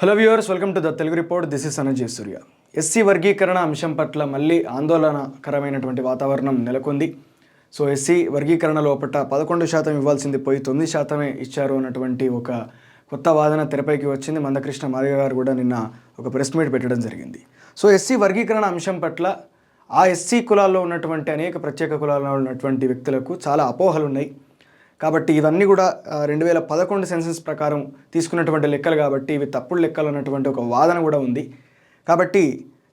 Hello viewers, welcome to the Telugu report. This is Anajay Surya. SC వర్గీకరణ అంశం పట్ల మళ్ళీ ఆందోళనకరమైనటువంటి వాతావరణం నెలకొంది. సో ఎస్సీ వర్గీకరణ లోపల 11% ఇవ్వాల్సింది పోయి 9% ఇచ్చారు అన్నటువంటి ఒక కొత్త వాదన తెరపైకి వచ్చింది. మందకృష్ణ మాదిగ గారు కూడా నిన్న ఒక ప్రెస్ మీట్ పెట్టడం జరిగింది. సో ఎస్సీ వర్గీకరణ అంశం పట్ల ఆ ఎస్సీ కులాల్లో ఉన్నటువంటి అనేక ప్రత్యేక కులాల్లో ఉన్నటువంటి వ్యక్తులకు చాలా అపోహలు ఉన్నాయి. కాబట్టి ఇవన్నీ కూడా 2011 సెన్సస్ ప్రకారం తీసుకున్నటువంటి లెక్కలు కాబట్టి ఇవి తప్పుడు లెక్కలు అన్నటువంటి ఒక వాదన కూడా ఉంది. కాబట్టి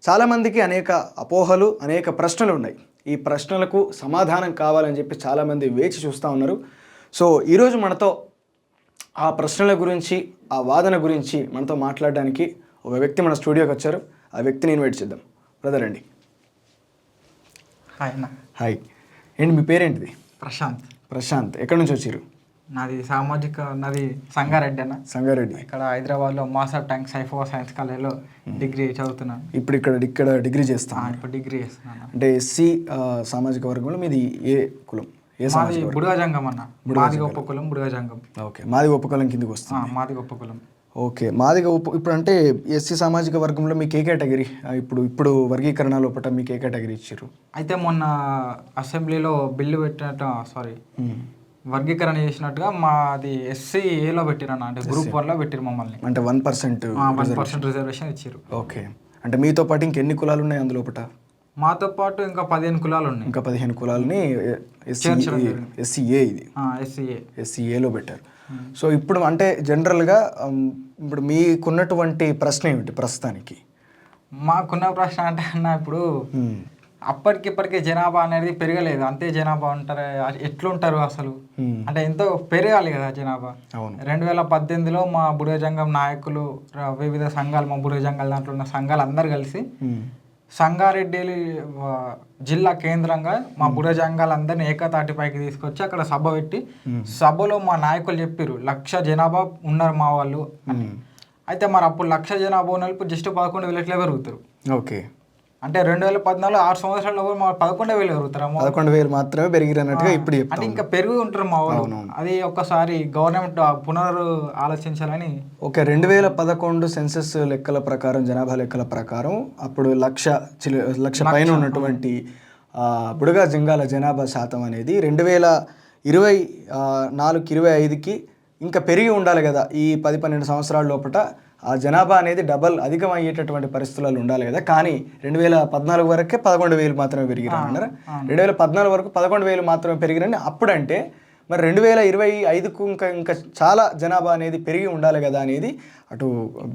చాలామందికి అనేక అపోహలు, అనేక ప్రశ్నలు ఉన్నాయి. ఈ ప్రశ్నలకు సమాధానం కావాలని చెప్పి చాలామంది వేచి చూస్తూ ఉన్నారు. సో ఈరోజు మనతో ఆ ప్రశ్నల గురించి, ఆ వాదన గురించి మనతో మాట్లాడడానికి ఒక వ్యక్తి మన స్టూడియోకి వచ్చారు. ఆ వ్యక్తిని ఇన్వైట్ చేద్దాం. బ్రదర్ అండి. హాయ్ అన్న. హాయ్. ఏంటి మీ పేరేంటిది? ప్రశాంత్. ప్రశాంత్. ఎక్కడి నుంచి వచ్చారు? నాది సంగారెడ్డి అన్న. సంగారెడ్డి. ఇక్కడ హైదరాబాద్లో మాసర్ ట్యాంక్ సైఫో సైన్స్ కాలేజ్లో డిగ్రీ చదువుతున్నాను. ఇక్కడ డిగ్రీ చేస్తాను. ఇప్పుడు డిగ్రీ చేస్తున్నాను. అంటే ఎస్సీ సామాజిక వర్గంలో మీది ఏ కులం? మాది బుడగజంగం అన్న. మాది గొప్ప కులం బుడగజంగం. ఓకే. మాది గొప్ప కులం కిందకి వస్తుంది. మాది గొప్ప కులం. ఓకే. మాది ఇప్పుడు అంటే ఎస్సీ సామాజిక వర్గంలో మీకు ఏ కేటగిరీ? ఇప్పుడు వర్గీకరణ లోపల మీకు ఏ కేటగిరీ ఇచ్చారు? అయితే మొన్న అసెంబ్లీలో బిల్లు వర్గీకరణ చేసినట్టుగా మాది ఎస్సీ ఏలో పెట్టిరన్న. అంటే గ్రూప్ 1లో పెట్టిరు మమ్మల్ని. అంటే 1% రిజర్వేషన్ ఇచ్చారు. ఓకే. అంటే మీతో పాటు ఇంకెన్ని కులాలు ఉన్నాయి అందులోపట? మాతో పాటు ఇంకా 15 కులాలు ఉన్నాయి. ఇంకా 15 కులాలని ఎస్సీఏ ఇది ఎస్సీఏలో పెట్టారు. సో ఇప్పుడు అంటే జనరల్గా ఇప్పుడు మీకున్నటువంటి ప్రశ్న ఏమిటి ప్రస్తుతానికి? మాకున్న ప్రశ్న అంటే అన్న, ఇప్పుడు అప్పటికిప్పటికే జనాభా అనేది పెరగలేదు. అంతే జనాభా ఉంటారు. ఎట్లుంటారు అసలు? అంటే ఎంతో పెరగాలి కదా జనాభా. 2018లో మా బుడగజంగం నాయకులు, వివిధ సంఘాలు, మా బుడగజంగాల దాంట్లో ఉన్న సంఘాలు అందరు కలిసి సంగారెడ్డి జిల్లా కేంద్రంగా మా బుడగజంగాలందరినీ ఏకతాటిపైకి తీసుకొచ్చి అక్కడ సభ పెట్టి, సభలో మా నాయకులు చెప్పారు 1,00,000 జనాభా ఉన్నారు మా వాళ్ళు అని. అయితే మరి అప్పుడు 1,00,000 జనాభా ఉన్న ఇప్పుడు జస్ట్ 11,000 పెరుగుతారు. ఓకే. అంటే 2014 6 సంవత్సరాల్లో మా 11,000 పెరుగుతారు. 11,000 మాత్రమే పెరిగినట్టుగా ఇప్పుడు అంటే ఇంకా పెరుగు ఉంటారు మా వాళ్ళు. అది ఒక్కసారి గవర్నమెంట్ పునరు ఆలోచించాలని. ఓకే. 2011 సెన్సస్ లెక్కల ప్రకారం, జనాభా లెక్కల ప్రకారం అప్పుడు 1,00,000 పైన ఉన్నటువంటి బుడగ జంగాల జనాభా శాతం అనేది 2024-25కి ఇంకా పెరిగి ఉండాలి కదా. ఈ 10-12 సంవత్సరాల లోపల ఆ జనాభా అనేది డబల్ అధికం అయ్యేటటువంటి పరిస్థితులు ఉండాలి కదా. కానీ 2014 వరకే 11,000 మాత్రమే పెరిగిరన్నారు. 2014 వరకు 11,000 మాత్రమే పెరిగిరని అప్పుడంటే మరి 2025కు ఇంకా చాలా జనాభా అనేది పెరిగి ఉండాలి కదా అనేది అటు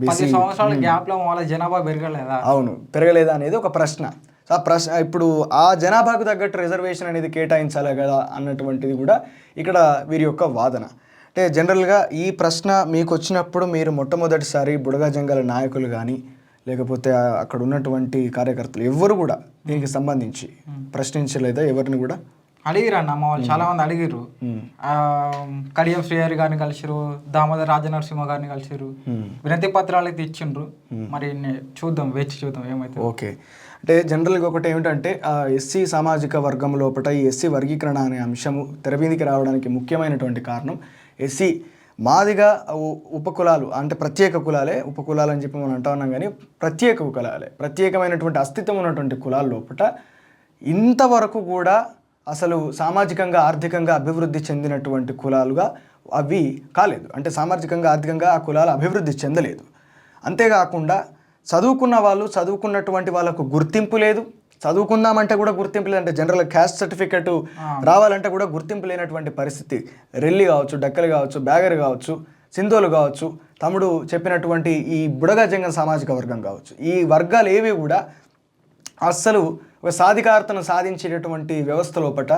10 సంవత్సరాల గ్యాప్లో వాళ్ళ జనాభా పెరగలేదా? అవును, పెరగలేదా అనేది ఒక ప్రశ్న. ఆ ప్రశ్న ఇప్పుడు ఆ జనాభాకు తగ్గట్టు రిజర్వేషన్ అనేది కేటాయించాలి కదా అన్నటువంటిది కూడా ఇక్కడ వీరి యొక్క వాదన. అంటే జనరల్గా ఈ ప్రశ్న మీకు వచ్చినప్పుడు మీరు మొట్టమొదటిసారి బుడగ జంగాల నాయకులు కానీ లేకపోతే అక్కడ ఉన్నటువంటి కార్యకర్తలు ఎవరు కూడా దీనికి సంబంధించి ప్రశ్నించలేదా? ఎవరిని కూడా అడిగిరు అన్న. మా వాళ్ళు చాలా మంది అడిగిరు. కడియం శ్రీహరి గారిని కలిసిరు, దామోదర్ రాజనరసింహ గారిని కలిసిరు, వినతి పత్రాలు అయితే ఇచ్చిండ్రు. మరి చూద్దాం, వేచి చూద్దాం ఏమైతే. ఓకే. అంటే జనరల్గా ఒకటి ఏమిటంటే ఎస్సీ సామాజిక వర్గం లోపల ఈ ఎస్సీ వర్గీకరణ అనే అంశము తెరమీదికి రావడానికి ముఖ్యమైనటువంటి కారణం ఎస్సీ మాదిగా ఉపకులాలు అంటే ప్రత్యేక కులాలే. ఉపకులాలు అని చెప్పి మనం అంటా ఉన్నాం, కానీ ప్రత్యేక కులాలే, ప్రత్యేకమైనటువంటి అస్తిత్వం ఉన్నటువంటి కులాల లోపల ఇంతవరకు కూడా అసలు సామాజికంగా ఆర్థికంగా అభివృద్ధి చెందినటువంటి కులాలుగా అవి కాలేదు. అంటే సామాజికంగా ఆర్థికంగా ఆ కులాలు అభివృద్ధి చెందలేదు. అంతేకాకుండా చదువుకున్న వాళ్ళు, చదువుకున్నటువంటి వాళ్ళకు గుర్తింపు లేదు. చదువుకుందామంటే కూడా గుర్తింపు లేదు. అంటే జనరల్ క్యాస్ట్ సర్టిఫికెట్ రావాలంటే కూడా గుర్తింపు లేనటువంటి పరిస్థితి. రెల్లి కావచ్చు, డక్కలు కావచ్చు, బ్యాగర్ కావచ్చు, సింధోలు కావచ్చు, తమ్ముడు చెప్పినటువంటి ఈ బుడగ జంగం సామాజిక వర్గం కావచ్చు, ఈ వర్గాలు ఏవి కూడా అస్సలు ఒక సాధికారతను సాధించేటటువంటి వ్యవస్థ లోపల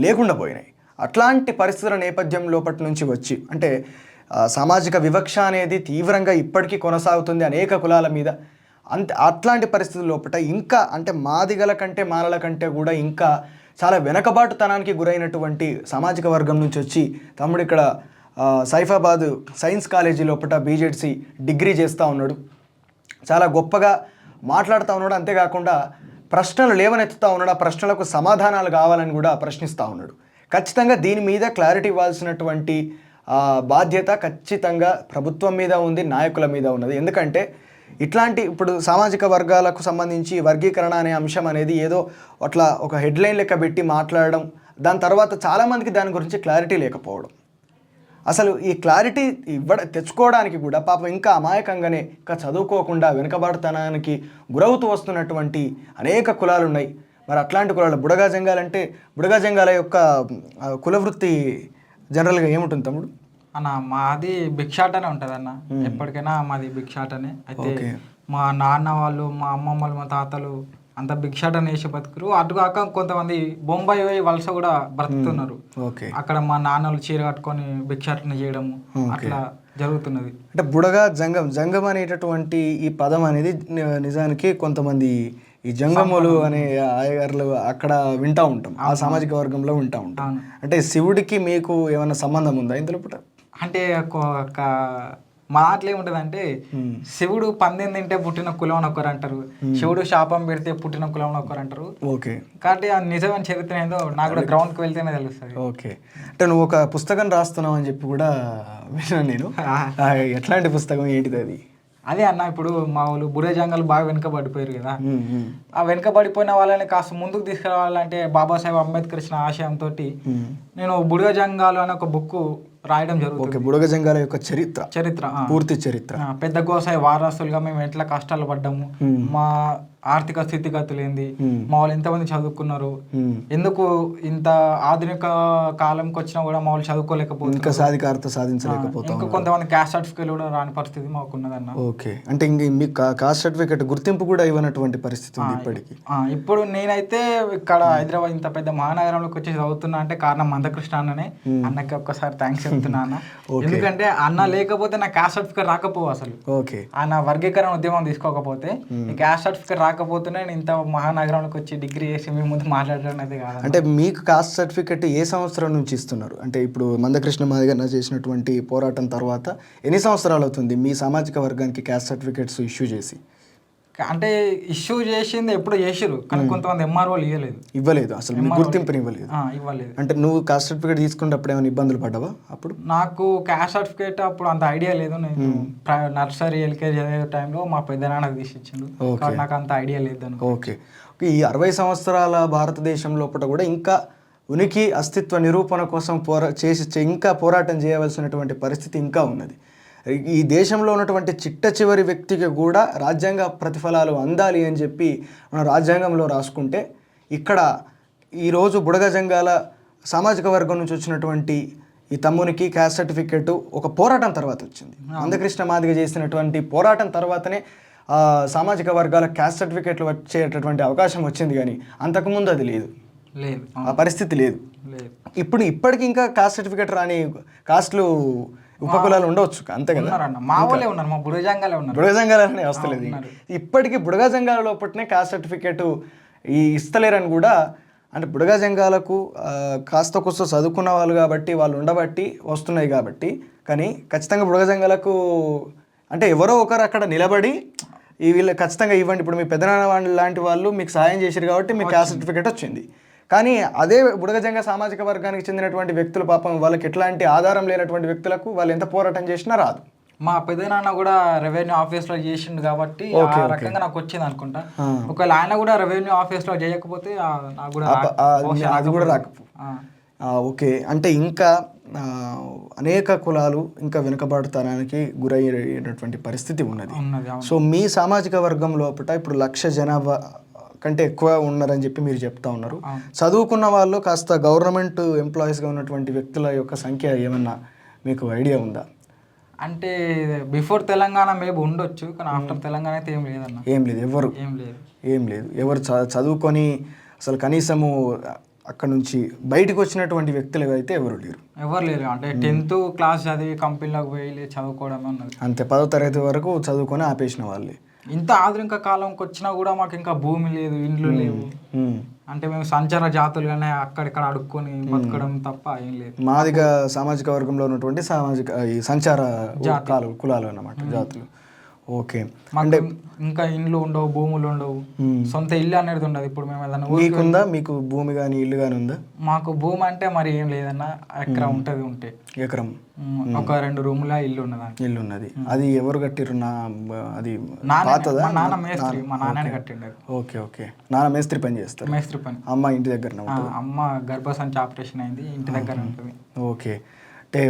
లేకుండా పోయినాయి. అట్లాంటి పరిస్థితుల నేపథ్యం లోపల నుంచి వచ్చి అంటే సామాజిక వివక్ష అనేది తీవ్రంగా ఇప్పటికీ కొనసాగుతుంది అనేక కులాల మీద. అట్లాంటి పరిస్థితుల లోపల ఇంకా అంటే మాదిగల కంటే మాలల కంటే కూడా ఇంకా చాలా వెనకబాటుతనానికి గురైనటువంటి సామాజిక వర్గం నుంచి వచ్చి తమ్ముడు ఇక్కడ సైఫాబాద్ సైన్స్ కాలేజీ లోపల బీజెడ్సీ డిగ్రీ చేస్తూ ఉన్నాడు. చాలా గొప్పగా మాట్లాడుతూ ఉన్నాడు. అంతేకాకుండా ప్రశ్నలు లేవనెత్తుతూ ఉన్నాడు. ఆ ప్రశ్నలకు సమాధానాలు కావాలని కూడా ప్రశ్నిస్తూ ఉన్నాడు. ఖచ్చితంగా దీని మీద క్లారిటీ ఇవ్వాల్సినటువంటి బాధ్యత ఖచ్చితంగా ప్రభుత్వం మీద ఉంది, నాయకుల మీద ఉన్నది. ఎందుకంటే ఇట్లాంటి ఇప్పుడు సామాజిక వర్గాలకు సంబంధించి వర్గీకరణ అనే అంశం అనేది ఏదో అట్లా ఒక హెడ్లైన్ లెక్క పెట్టి మాట్లాడడం, దాని తర్వాత చాలామందికి దాని గురించి క్లారిటీ లేకపోవడం. అసలు ఈ క్లారిటీ తెచ్చుకోవడానికి కూడా పాపం ఇంకా అమాయకంగానే ఇంకా చదువుకోకుండా వెనుకబాటుతనానికి గురవుతూ వస్తున్నటువంటి అనేక కులాలు ఉన్నాయి. మరి అట్లాంటి కులాలు బుడగా జంగాలు అంటే బుడగా జంగాల యొక్క కులవృత్తి జనరల్గా ఏముంటుంది తమ్ముడు? అన్న మాది భిక్షాటనే ఉంటుంది అన్న, ఎప్పటికైనా మాది భిక్షాటనే. అయితే మా నాన్న వాళ్ళు, మా అమ్మమ్మలు, మా తాతలు అంత భిక్షాటన వేసి బతుకురు. అటుగాక కొంతమంది బొంబాయి పోయి వలస కూడా బ్రతుకుతున్నారు. అక్కడ మా నాన్నలు చీర కట్టుకొని భిక్షాటన చేయడము అట్లా జరుగుతున్నది. అంటే బుడగా జంగం అనేటటువంటి ఈ పదం అనేది నిజానికి కొంతమంది ఈ జంగములు అనే ఆయగారులు అక్కడ వింటూ ఉంటాం, ఆ సామాజిక వర్గంలో వింటూ ఉంటాం. అంటే శివుడికి మీకు ఏమైనా సంబంధం ఉందా ఇందులో? అంటే మా దాంట్లో ఏముంటదంటే శివుడు పందెం తింటే పుట్టిన కులం అని ఒకరు అంటారు, శివుడు శాపం పెడితే పుట్టిన కులం అని ఒకరు అంటారు. ఓకే, కాబట్టి ఆ నిజమైన చరిత్ర ఏందో నాకు కూడా గ్రౌండ్కి వెళ్తేనే తెలుస్తుంది. ఓకే, అంటే నువ్వు ఒక పుస్తకం రాస్తున్నావు అని చెప్పి కూడా విన్నాను నేను. ఎట్లాంటి పుస్తకం, ఏంటిది అది? అదే అన్న, ఇప్పుడు మా వాళ్ళు బుడజంగాలు బాగా వెనుకబడిపోయారు కదా, ఆ వెనుకబడిపోయిన వాళ్ళని కాస్త ముందుకు తీసుకురావాలంటే బాబాసాహెబ్ అంబేద్కర్ ఇచ్చిన ఆశయంతో నేను బుడజంగాలు అనే ఒక బుక్ రాయడం జరుగుతుంది. బుడగ జంగాల యొక్క చరిత్ర, పూర్తి చరిత్ర. పెద్ద గోసాయి వారసులుగా మేము ఎట్లా కష్టాలు పడ్డాము, మా ఆర్థిక స్థితిగతులు ఏంది, మా వాళ్ళు ఎంతమంది చదువుకున్నారు, ఎందుకు ఇంత ఆధునిక కాలంకి వచ్చినా కూడా మా వాళ్ళు చదువుకోలేకపోతే, ఇంకా సాధికారత సాధించలేకపోతాం, ఇంకా కొంతమంది క్యాస్ట్ సర్టిఫికేట్ కూడా రాని పరిస్థితి మాకు ఉన్నదన్న. ఓకే, అంటే ఇంక మీకు కాస్ట్ సర్టిఫికేట్ గుర్తింపు కూడా ఇవ్వనటువంటి పరిస్థితి ఉంది ఇప్పటికి. ఇప్పుడు నేనైతే ఇక్కడ హైదరాబాద్ ఇంత పెద్ద మహానగరంలోకి వచ్చి చదువుతున్నా అంటే కారణం మందకృష్ణ అన్ననే. అన్నకి ఒక్కసారి థ్యాంక్స్ చెప్తున్నా అన్న. ఎందుకంటే అన్న లేకపోతే నా క్యాస్ట్ సర్టిఫికేట్ రాకపోవు అసలు. ఓకే, అన్న వర్గీకరణ ఉద్యమం తీసుకోకపోతే ఈ క్యాస్ట్ సర్టిఫికేట్ రాకపోతేనే నేను ఇంత మహానగరంలోకి వచ్చి డిగ్రీ చేసి మీ ముందు మాట్లాడడం అయితే కాదు. అంటే మీకు కాస్ట్ సర్టిఫికేట్ ఏ సంవత్సరం నుంచి ఇస్తున్నారు? అంటే ఇప్పుడు మందకృష్ణ మాదిగన్న చేసినటువంటి పోరాటం తర్వాత ఎన్ని సంవత్సరాలు అవుతుంది మీ సామాజిక వర్గానికి కాస్ట్ సర్టిఫికేట్స్ ఇష్యూ చేసి? అంటే ఇష్యూ చేసింది ఎప్పుడు చేసిరు, కానీ కొంతమంది ఎంఆర్ఓలు ఇవ్వలేదు, అసలు గుర్తింపుని ఇవ్వలేదు. అంటే నువ్వు కాస్ట్ సర్టిఫికేట్ తీసుకున్నప్పుడు ఏమైనా ఇబ్బందులు పడ్డావా? అప్పుడు నాకు కాస్ట్ సర్టిఫికేట్ అప్పుడు అంత ఐడియా లేదు. నేను నర్సరీ ఎల్కేజీ చదివే టైంలో మా పెద్దనాన్నకు తీసి ఇచ్చిండు, నాకు అంత ఐడియా లేదు. ఓకే, ఈ 60 సంవత్సరాల భారతదేశం లోపల కూడా ఇంకా ఉనికి అస్తిత్వ నిరూపణ కోసం ఇంకా పోరాటం చేయవలసినటువంటి పరిస్థితి ఇంకా ఉన్నది. ఈ దేశంలో ఉన్నటువంటి చిట్ట చివరి వ్యక్తికి కూడా రాజ్యాంగ ప్రతిఫలాలు అందాలి అని చెప్పి మన రాజ్యాంగంలో రాసుకుంటే, ఇక్కడ ఈరోజు బుడగ జంగాల సామాజిక వర్గం నుంచి వచ్చినటువంటి ఈ తమ్మునికి క్యాస్ట్ సర్టిఫికేట్ ఒక పోరాటం తర్వాత వచ్చింది. మందకృష్ణ మాదిగ చేసినటువంటి పోరాటం తర్వాతనే సామాజిక వర్గాల క్యాస్ట్ సర్టిఫికేట్లు వచ్చేటటువంటి అవకాశం వచ్చింది, కానీ అంతకుముందు అది లేదు, ఆ పరిస్థితి లేదు. ఇప్పటికి ఇంకా కాస్ట్ సర్టిఫికేట్ రాని కాస్ట్లు ఉపకులాలు ఉండవచ్చు, అంతే కదా. మా వాళ్ళే ఉన్నారు, మా బుడగజంగాలే ఉన్నారు, బుడగజంగాలనే వస్తలేదు. ఇప్పటికీ బుడగజంగాల లోపలనే కాస్ట్ సర్టిఫికేట్ ఇస్తలేరని కూడా, అంటే బుడగజంగాలకు కాస్త కూస్త చదువుకున్న వాళ్ళు కాబట్టి వాళ్ళు ఉండబట్టి వస్తున్నాయి కాబట్టి, కానీ ఖచ్చితంగా బుడగజంగాలకు అంటే ఎవరో ఒకరు అక్కడ నిలబడి వీళ్ళు ఖచ్చితంగా ఇవ్వండి, ఇప్పుడు మీ పెద్దనాన్న లాంటి వాళ్ళు మీకు సాయం చేశారు కాబట్టి మీకు కాస్ట్ సర్టిఫికేట్ వచ్చింది. కానీ అదే బుడగజంగ సామాజిక వర్గానికి చెందినటువంటి వ్యక్తులు పాపం వాళ్ళకి ఎట్లాంటి ఆధారం లేనటువంటి వ్యక్తులకు వాళ్ళు ఎంత పోరాటం చేసినా రాదు. మా పెద్దనాన్న కూడా రెవెన్యూ ఆఫీస్లో చేసిండు కాబట్టి ఆ రకంగా నాకు వచ్చింది అనుకుంటా. ఒకవేళ ఆయన కూడా రెవెన్యూ ఆఫీస్లో చేయకపోతే నాకు కూడా అది కూడా రాకపో. ఓకే, అంటే ఇంకా అనేక కులాలు ఇంకా వెనుకబడతానికి గురయ్యేటటువంటి పరిస్థితి ఉన్నది. సో మీ సామాజిక వర్గం లోపల ఇప్పుడు 1,00,000 జనాభా కంటే ఎక్కువ ఉన్నారని చెప్పి మీరు చెప్తా ఉన్నారు. చదువుకున్న వాళ్ళు కాస్త గవర్నమెంట్ ఎంప్లాయీస్గా ఉన్నటువంటి వ్యక్తుల యొక్క సంఖ్య ఏమన్నా మీకు ఐడియా ఉందా? అంటే బిఫోర్ తెలంగాణ మేబీ ఉండొచ్చు, కానీ ఆఫ్టర్ తెలంగాణ అయితే ఏం లేదన్న. ఏం లేదు. ఎవరు చదువుకొని అసలు కనీసము అక్కడ నుంచి బయటకు వచ్చినటువంటి వ్యక్తులు అయితే ఎవరు లేరు. అంటే 10th క్లాస్ చదివి కంపెనీలోకి పోయి చదువుకోవడం అన్నది అంతే. 10వ తరగతి వరకు చదువుకొని ఆపేసిన వాళ్ళే. ఇంత ఆధునిక కాలంకి వచ్చినా కూడా మాకు ఇంకా భూమి లేదు, ఇండ్లు లేవు. అంటే మేము సంచార జాతులుగానే అక్కడిక్కడ అడుక్కొని బతకడం తప్ప ఏం లేదు. మాదిగా సామాజిక వర్గంలో ఉన్నటువంటి ఈ సంచార కులాలు అన్నమాట, జాతులు. ఓకే. మాకు ఇంకా ఇండ్లు ఉండవు, భూములు ఉండవు, సొంత ఇల్లు అనేది ఉండదు. ఇప్పుడు మేము ఏదైనా మీకుందా, మీకు భూమి కానీ ఇల్లు కానీ ఉందా? మాకు భూమి అంటే మరి ఏం లేదన్న, ఎకరం ఉంటుంది, ఉంటే ఎకరం, ఒక 2 రూముల ఇల్లు ఉన్నది. ఇల్లు ఉన్నది. అది ఎవరు కట్టిరు? అది పాతదా? మా నాన్న మేస్త్రి, మా నాన్నని కట్టిండు. Okay okay. నాన్న మేస్త్రి పని చేస్తారు? మేస్త్రి పని. అమ్మ ఇంటి దగ్గర? అమ్మ గర్భసంచి ఆపరేషన్ అయింది, ఇంటి దగ్గర ఉంటుంది. ఓకే. అంటే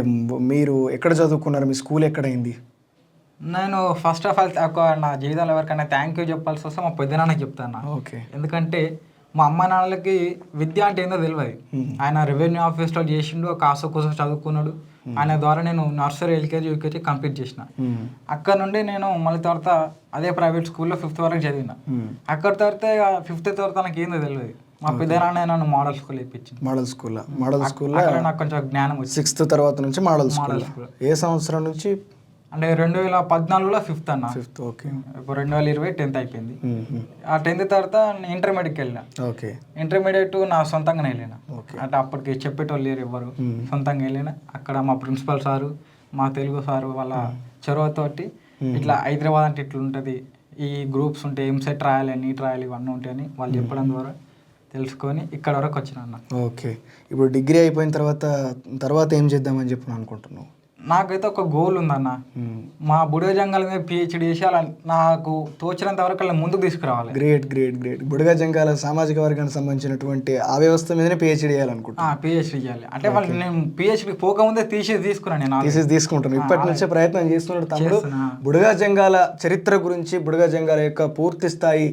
మీరు ఎక్కడ చదువుకున్నారు? మీ స్కూల్ ఎక్కడైంది? నేను ఫస్ట్ ఆఫ్ ఆల్ నా జీవితంలో ఎవరికైనా థ్యాంక్ యూ చెప్పాల్సి వస్తే మా పెద్దనాన్నకి చెప్తాను. ఓకే. ఎందుకంటే మా అమ్మ నాన్నలకి విద్య అంటే ఏందో తెలియదు. ఆయన రెవెన్యూ ఆఫీస్లో చేసిండు, కాసు కోసం చదువుకున్నాడు. ఆయన ద్వారా నేను నర్సరీ, ఎల్కేజీ, యూకేజీ కంప్లీట్ చేసిన. అక్కడ నుండి నేను మళ్ళీ తర్వాత అదే ప్రైవేట్ స్కూల్లో 5th వరకు చదివిన. అక్కడ తర్వాత 5th తర్వాత నాకు ఏందో తెలియదు. మా పెద్దనాన్న నన్ను మోడల్ స్కూల్ ఇప్పించింది. మోడల్ స్కూల్లో? మోడల్ స్కూల్లో నాకు కొంచెం జ్ఞానం వచ్చింది. 6th తర్వాత నుంచి మోడల్ స్కూల్. ఏ సంవత్సరం నుంచి? అంటే 2014లో 5th అన్న. 5th. ఓకే. ఇప్పుడు 2020 10th అయిపోయింది. ఆ 10th తర్వాత ఇంటర్మీడియట్కి వెళ్ళిన. ఓకే. ఇంటర్మీడియట్ నా సొంతంగానే వెళ్ళిన. అంటే అప్పటికి చెప్పేటోళ్ళు లేరు ఎవరు, సొంతంగా వెళ్ళిన. అక్కడ మా ప్రిన్సిపల్ సారు, మా తెలుగు సారు వాళ్ళ చొరవతోటి ఇట్లా హైదరాబాద్ అంటే ఇట్లా ఉంటుంది, ఈ గ్రూప్స్ ఉంటాయి, ఎంసెట్ రాయాలి, నీట్ రాయాలి, ఇవన్నీ ఉంటాయని వాళ్ళు చెప్పడం ద్వారా తెలుసుకొని ఇక్కడ వరకు వచ్చిన అన్న. ఓకే. ఇప్పుడు డిగ్రీ అయిపోయిన తర్వాత ఏం చేద్దామని చెప్పి అనుకుంటున్నావు? నాకైతే ఒక గోల్ ఉందన్న. మా బుడగ జంగాల మీద పిహెచ్డి చేసి అలా నాకు తోచినంత వరకు అలా ముందుకు తీసుకురావాలి. Great great great. బుడగ జంగాల సామాజిక వర్గానికి సంబంధించినటువంటి ఆ వ్యవస్థ మీదనే పిహెచ్డి చేయాలనుకుంటున్నా. పిహెచ్డి చేయాలి అంటే వాళ్ళు నేను పిహెచ్డి పోకముందే తీసుకున్నాను. నేను తీసుకుంటాను. ఇప్పటి నుంచే ప్రయత్నం చేస్తున్నాడు తమ్ముడు. బుడగ జంగాల చరిత్ర గురించి, బుడగ జంగాల యొక్క పూర్తి స్థాయి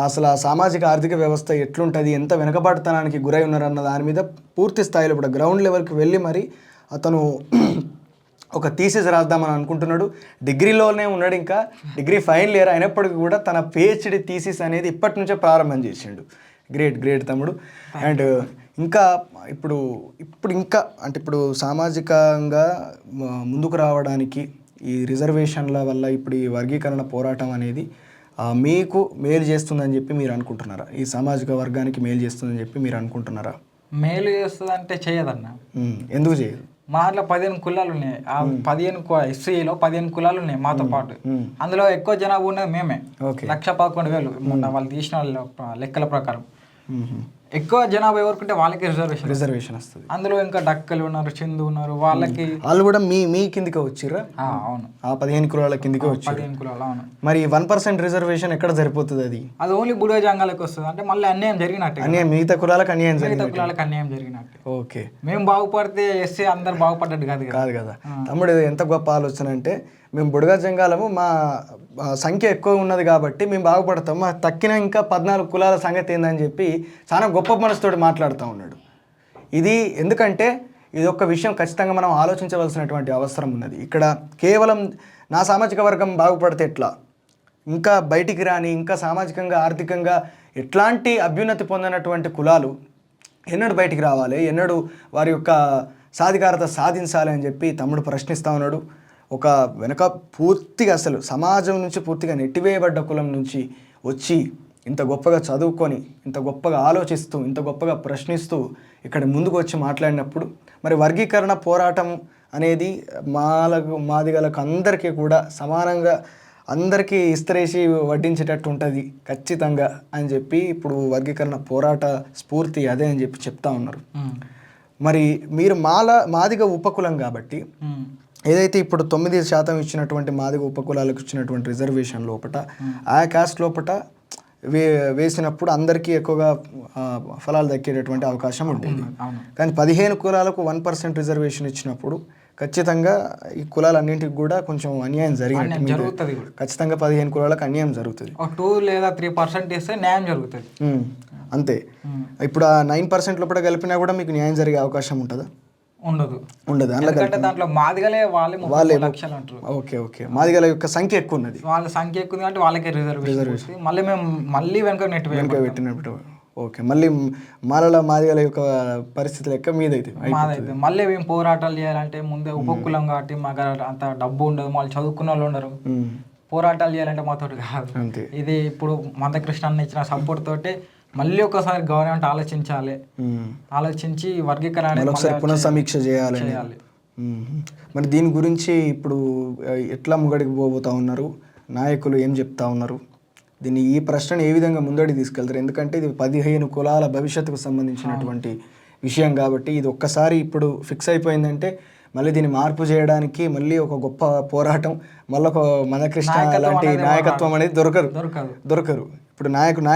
అసలు ఆ సామాజిక ఆర్థిక వ్యవస్థ ఎట్లుంటుంది, ఎంత వెనకబడతనానికి గురై ఉన్నారన్న దాని మీద పూర్తి స్థాయిలో ఇప్పుడు గ్రౌండ్ లెవెల్కి వెళ్ళి మరి అతను ఒక థీసిస్ రాద్దామని అనుకుంటున్నాడు. డిగ్రీలోనే ఉన్నాడు, ఇంకా డిగ్రీ ఫైనల్ ఇయర్ అయినప్పటికీ కూడా తన పిహెచ్డి థీసిస్ అనేది ఇప్పటి నుంచే ప్రారంభం చేసిండు. గ్రేట్ గ్రేట్ తమ్ముడు. అండ్ ఇంకా ఇప్పుడు ఇంకా అంటే ఇప్పుడు సామాజికంగా ముందుకు రావడానికి ఈ రిజర్వేషన్ల వల్ల ఇప్పుడు ఈ వర్గీకరణ పోరాటం అనేది మీకు మేలు చేస్తుందని చెప్పి మీరు అనుకుంటున్నారా? ఈ సామాజిక వర్గానికి మేలు చేస్తుందని చెప్పి మీరు అనుకుంటున్నారా? మేలు చేస్తుంది అంటే చేయదన్న. ఎందుకు చేయదు? మా దాంట్లో 15 కులాలు ఉన్నాయి. ఆ 15 ఎస్సీలో 15 కులాలు ఉన్నాయి మాతో పాటు. అందులో ఎక్కువ జనాభా ఉన్నది మేమే. 1,11,000 మొన్న వాళ్ళు తీసిన లెక్కల ప్రకారం. ఎక్కువ జనాభా ఎవరుకుంటే వాళ్ళకి రిజర్వేషన్ వస్తుంది. అందులో ఇంకా డక్కలు ఉన్నారు, చిందు ఉన్నారు, వాళ్ళు కూడా మీ కిందికి వచ్చిర్రా? అవును, ఆ 15 కులాల కిందికి వచ్చి. 15 కులాలు. అవును. మరి 1% రిజర్వేషన్ ఎక్కడ సరిపోతుంది? అది ఓన్లీ బుడగ జంగాలకు వస్తుంది. అంటే మళ్ళీ అన్యాయం జరిగినట్టే. మిగతా కులాలకు అన్యాయం జరిగినట్టే. ఓకే. మేము బాగుపడితే ఎస్సీ అందరు బాగుపడ్డట్టు కాదు కదా తమ్ముడు. ఎంత గొప్ప ఆలోచన అంటే, మేము బుడగ జంగాలము మా సంఖ్య ఎక్కువ ఉన్నది కాబట్టి మేము బాగుపడతాం, మా తక్కిన ఇంకా 14 కులాల సంగతి ఏందని చెప్పి చాలా గొప్ప మనసుతోటి మాట్లాడుతూ ఉన్నాడు. ఇది ఎందుకంటే ఇది ఒక విషయం ఖచ్చితంగా మనం ఆలోచించవలసినటువంటి అవసరం ఉన్నది. ఇక్కడ కేవలం నా సామాజిక వర్గం బాగుపడితే ఎట్లా, ఇంకా బయటికి రాని, ఇంకా సామాజికంగా ఆర్థికంగా ఎట్లాంటి అభ్యున్నతి పొందినటువంటి కులాలు ఎన్నడూ బయటికి రావాలి, ఎన్నడూ వారి యొక్క సాధికారత సాధించాలి అని చెప్పి తమ్ముడు ప్రశ్నిస్తూ ఉన్నాడు. ఒక వెనక పూర్తిగా అసలు సమాజం నుంచి పూర్తిగా నెట్టివేయబడ్డ కులం నుంచి వచ్చి ఇంత గొప్పగా చదువుకొని, ఇంత గొప్పగా ఆలోచిస్తూ, ఇంత గొప్పగా ప్రశ్నిస్తూ ఇక్కడ ముందుకు వచ్చి మాట్లాడినప్పుడు మరి వర్గీకరణ పోరాటం అనేది మాదిగలకు అందరికీ కూడా సమానంగా అందరికీ ఇస్తరేసి వడ్డించేటట్టు ఉంటుంది ఖచ్చితంగా అని చెప్పి ఇప్పుడు వర్గీకరణ పోరాట స్ఫూర్తి అదే అని చెప్పి చెప్తా ఉన్నారు. మరి మీరు మాదిగ ఉపకులం కాబట్టి ఏదైతే ఇప్పుడు 9% ఇచ్చినటువంటి మాదిగ ఉపకులాలకు ఇచ్చినటువంటి రిజర్వేషన్ లోపల ఆ కాస్ట్ లోపల వేసినప్పుడు అందరికీ ఎక్కువగా ఫలాలు దక్కేటటువంటి అవకాశం ఉంటుంది. కానీ 15 కులాలకు 1% రిజర్వేషన్ ఇచ్చినప్పుడు ఖచ్చితంగా ఈ కులాలన్నింటికి కూడా కొంచెం అన్యాయం జరుగుతుంది. ఖచ్చితంగా 15 కులాలకు అన్యాయం జరుగుతుంది. 2 లేదా 3% ఇస్తే న్యాయం జరుగుతుంది అంతే. ఇప్పుడు ఆ 9% లోపల కలిపినా కూడా మీకు న్యాయం జరిగే అవకాశం ఉంటుందా? ఉండదు. ఎందుకంటే దాంట్లో మాదిగలే వాళ్ళే లక్షలు అంటారు. Okay okay. మాదిగల యొక్క సంఖ్య ఎక్కువ ఉన్నది, వాళ్ళ సంఖ్య ఎక్కువ అంటే వాళ్ళకే రిజర్వేషన్ మళ్ళీ వెనక పెట్టినట్టు. ఓకే. మళ్ళీ మాదిగల యొక్క పరిస్థితులు లెక్క మీదైతే మళ్ళీ మేము పోరాటాలు చేయాలంటే ముందే ఉపకులం కాబట్టి మాకు అంత డబ్బు ఉండదు, వాళ్ళు చదువుకున్న వాళ్ళు ఉండరు. పోరాటాలు చేయాలంటే మాతో కాదు. ఇది ఇప్పుడు మందకృష్ణ అన్న ఇచ్చిన సపోర్ట్ తోటి మళ్ళీ ఒకసారి గవర్నమెంట్ ఆలోచించి వర్గీకరణ పునఃసమీక్ష చేయాలి. మరి దీని గురించి ఇప్పుడు ఎట్లా ముగడికి పోబోతా ఉన్నారు? నాయకులు ఏం చెప్తా ఉన్నారు, దీన్ని ఈ ప్రశ్నను ఏ విధంగా ముందడి తీసుకెళ్తారు? ఎందుకంటే ఇది 15 కులాల భవిష్యత్తుకు సంబంధించినటువంటి విషయం కాబట్టి ఇది ఒక్కసారి ఇప్పుడు ఫిక్స్ అయిపోయిందంటే మళ్ళీ దీన్ని మార్పు చేయడానికి మళ్ళీ ఒక గొప్ప పోరాటం, మళ్ళీ ఒక మందకృష్ణ లాంటి నాయకత్వం అనేది దొరకరు. ఇప్పుడు నాయకులు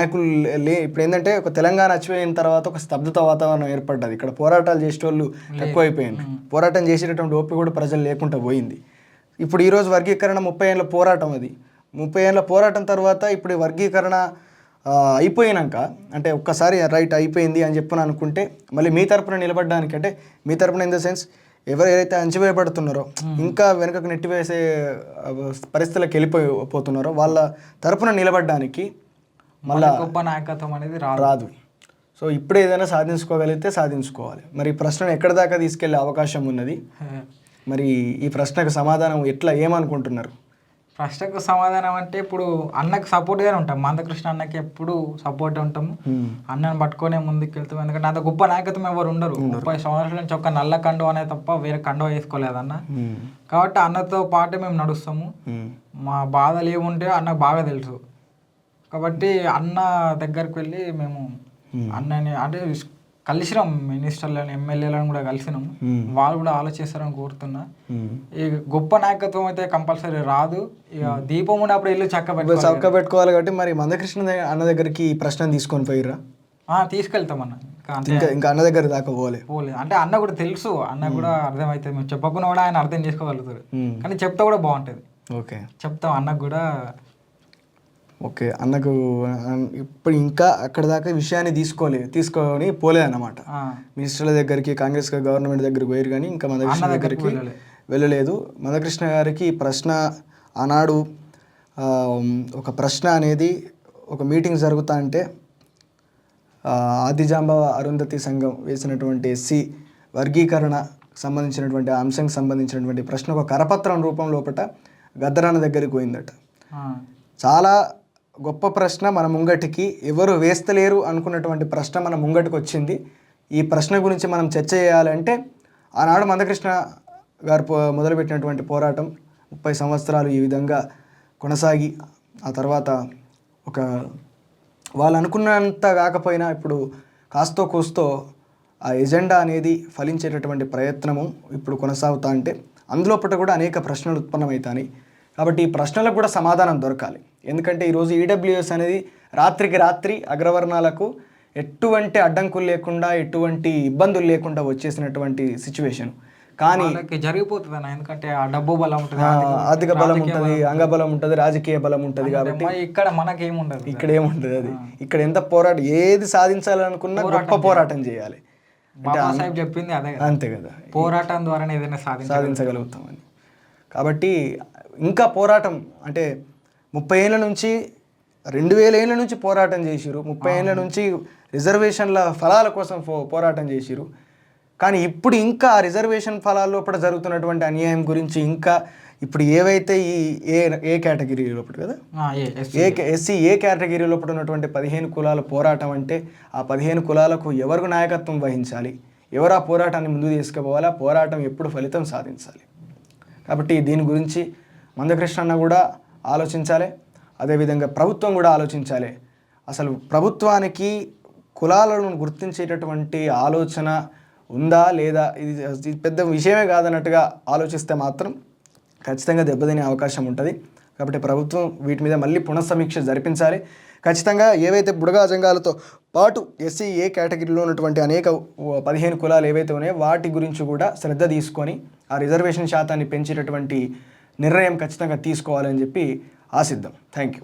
ఇప్పుడు ఏంటంటే ఒక తెలంగాణ అచ్చిపోయిన తర్వాత ఒక స్తబ్దత వాతావరణం ఏర్పడ్డది. ఇక్కడ పోరాటాలు చేసేటోళ్ళు ఎక్కువైపోయింది, పోరాటం చేసేటటువంటి ఓపిక కూడా ప్రజలు లేకుండా పోయింది. ఇప్పుడు ఈరోజు వర్గీకరణ 30 ఏళ్ళ పోరాటం, అది 30 ఏళ్ళ పోరాటం తర్వాత ఇప్పుడు వర్గీకరణ అయిపోయినాక అంటే ఒక్కసారి రైట్ అయిపోయింది అని చెప్పని అనుకుంటే మళ్ళీ మీ తరపున నిలబడడానికి, అంటే మీ తరపున ఇన్ ద సెన్స్ ఎవరైతే అంచివేయబడుతున్నారో ఇంకా వెనుకకు నెట్టివేసే పరిస్థితులకు వెళ్ళిపోతున్నారో వాళ్ళ తరపున నిలబడడానికి మళ్ళీ గొప్ప నాయకత్వం అనేది రాదు. సో ఇప్పుడు ఏదైనా సాధించుకోగలిగితే సాధించుకోవాలి. మరి ఈ ప్రశ్నను ఎక్కడి దాకా తీసుకెళ్లే అవకాశం ఉన్నది? మరి ఈ ప్రశ్నకు సమాధానం ఏమనుకుంటున్నారు? ప్రశ్నకు సమాధానం అంటే ఇప్పుడు అన్నకు సపోర్ట్గానే ఉంటాం, మందకృష్ణ అన్నకి ఎప్పుడు సపోర్ట్ ఉంటాము. అన్నను పట్టుకునే ముందుకు వెళ్తాం. ఎందుకంటే అంత గొప్ప నాయకత్వం ఎవరు ఉండరు. 30 సంవత్సరాల నుంచి ఒక నల్ల కండువ అనే తప్ప వేరే కండువ వేసుకోలేదు అన్న. కాబట్టి అన్నతో పాటే మేము నడుస్తాము. మా బాధలు ఏముంటే అన్నకు బాగా తెలుసు. కాబట్టి అన్న దగ్గరికి వెళ్ళి మేము అన్నని అంటే కలిసినాం, మినిస్టర్లను ఎమ్మెల్యేలను కూడా కలిసినాము. వాళ్ళు కూడా ఆలోచిస్తారని కోరుతున్నా. ఈ గొప్ప నాయకత్వం అయితే కంపల్సరీ రాదు. ఇక దీపం ఉన్నప్పుడు ఇల్లు చక్క పెట్టుకోవాలి. కాబట్టి మరి మందకృష్ణ అన్న దగ్గరికి ఈ ప్రశ్న తీసుకొని పోయిర్రా? తీసుకెళ్తాం అన్న. ఇంకా అన్న దగ్గర దాకా పోలేదు. అంటే అన్న కూడా తెలుసు, అన్న కూడా అర్థమవుతుంది. మేము చెప్పకుండా కూడా ఆయన అర్థం చేసుకోగలుగుతారు. కానీ చెప్తే కూడా బాగుంటుంది. ఓకే, చెప్తాం అన్నకు కూడా. ఓకే, అన్నకు ఇప్పుడు ఇంకా అక్కడ దాకా విషయాన్ని తీసుకొని పోలేదన్నమాట. మినిస్టర్ల దగ్గరికి, కాంగ్రెస్ గవర్నమెంట్ దగ్గరికి పోయారు కానీ ఇంకా మందకృష్ణ దగ్గరికి వెళ్ళలేదు. మందకృష్ణ గారికి ఈ ప్రశ్న ఆనాడు ఒక ప్రశ్న అనేది ఒక మీటింగ్ జరుగుతా అంటే ఆదిజాంబవ అరుంధతి సంఘం వేసినటువంటి ఎస్సీ వర్గీకరణ సంబంధించినటువంటి అంశంకి సంబంధించినటువంటి ప్రశ్న ఒక కరపత్రం రూపం లోపల గద్దరన్న దగ్గరికి పోయిందట. చాలా గొప్ప ప్రశ్న మన ముంగటికి, ఎవరు వేస్తలేరు అనుకున్నటువంటి ప్రశ్న మన ముంగటికి వచ్చింది. ఈ ప్రశ్న గురించి మనం చర్చ చేయాలంటే ఆనాడు మందకృష్ణ గారు మొదలుపెట్టినటువంటి పోరాటం 30 సంవత్సరాలు ఈ విధంగా కొనసాగి ఆ తర్వాత ఒక వాళ్ళు అనుకున్నంత కాకపోయినా ఇప్పుడు కాస్తో కూస్తో ఆ ఎజెండా అనేది ఫలించేటటువంటి ప్రయత్నము ఇప్పుడు కొనసాగుతా అంటే అందులోపట కూడా అనేక ప్రశ్నలు ఉత్పన్నమవుతాయి. కాబట్టి ఈ ప్రశ్నలకు కూడా సమాధానం దొరకాలి. ఎందుకంటే ఈరోజు ఈడబ్ల్యూఎస్ అనేది రాత్రికి రాత్రి అగ్రవర్ణాలకు ఎటువంటి అడ్డంకులు లేకుండా, ఎటువంటి ఇబ్బందులు లేకుండా వచ్చేసినటువంటి సిచ్యువేషన్. కానీ జరిగిపోతుంది అన్న. ఎందుకంటే ఆ డబ్బు బలం ఉంటుంది, ఆర్థిక బలం ఉంటుంది, అంగబలం ఉంటుంది, రాజకీయ బలం ఉంటుంది. కాబట్టి ఇక్కడ మనకేముండదు, ఇక్కడ ఏముంటుంది. అది ఇక్కడ ఎంత పోరాటం, ఏది సాధించాలనుకున్నా గొప్ప పోరాటం చేయాలి. బాబాసాహెబ్ చెప్పింది అదే, అంతే కదా, పోరాటం ద్వారానే ఏదైనా సాధించగలుగుతామని. కాబట్టి ఇంకా పోరాటం అంటే 30 ఏళ్ళ నుంచి 2000 ఏళ్ళ నుంచి పోరాటం చేసిరు, 30 ఏళ్ళ నుంచి రిజర్వేషన్ల ఫలాల కోసం పోరాటం చేసిరు. కానీ ఇప్పుడు ఇంకా ఆ రిజర్వేషన్ ఫలాల లోపల జరుగుతున్నటువంటి అన్యాయం గురించి ఇంకా ఇప్పుడు ఏవైతే ఈ ఏ కేటగిరీ లోపల కదా ఎస్సీ ఏ కేటగిరీ లోపల ఉన్నటువంటి 15 కులాల పోరాటం అంటే ఆ 15 కులాలకు ఎవరు నాయకత్వం వహించాలి, ఎవరు ఆ పోరాటాన్ని ముందుకు తీసుకుపోవాలి, ఆ పోరాటం ఎప్పుడు ఫలితం సాధించాలి. కాబట్టి దీని గురించి మందకృష్ణ కూడా ఆలోచించాలి, అదేవిధంగా ప్రభుత్వం కూడా ఆలోచించాలి. అసలు ప్రభుత్వానికి కులాలను గుర్తించేటటువంటి ఆలోచన ఉందా లేదా, ఇది పెద్ద విషయమే కాదన్నట్టుగా ఆలోచిస్తే మాత్రం ఖచ్చితంగా దెబ్బతినే అవకాశం ఉంటుంది. కాబట్టి ప్రభుత్వం వీటి మీద మళ్ళీ పునఃసమీక్ష జరిపించాలి. ఖచ్చితంగా ఏవైతే బుడగా జంగాలతో పాటు ఎస్సీ ఏ కేటగిరీలో ఉన్నటువంటి అనేక 15 కులాలు ఏవైతే ఉన్నాయో వాటి గురించి కూడా శ్రద్ధ తీసుకొని ఆ రిజర్వేషన్ శాతాన్ని పెంచేటటువంటి నిర్ణయం ఖచ్చితంగా తీసుకోవాలని చెప్పి ఆశిద్దాం. Thank you.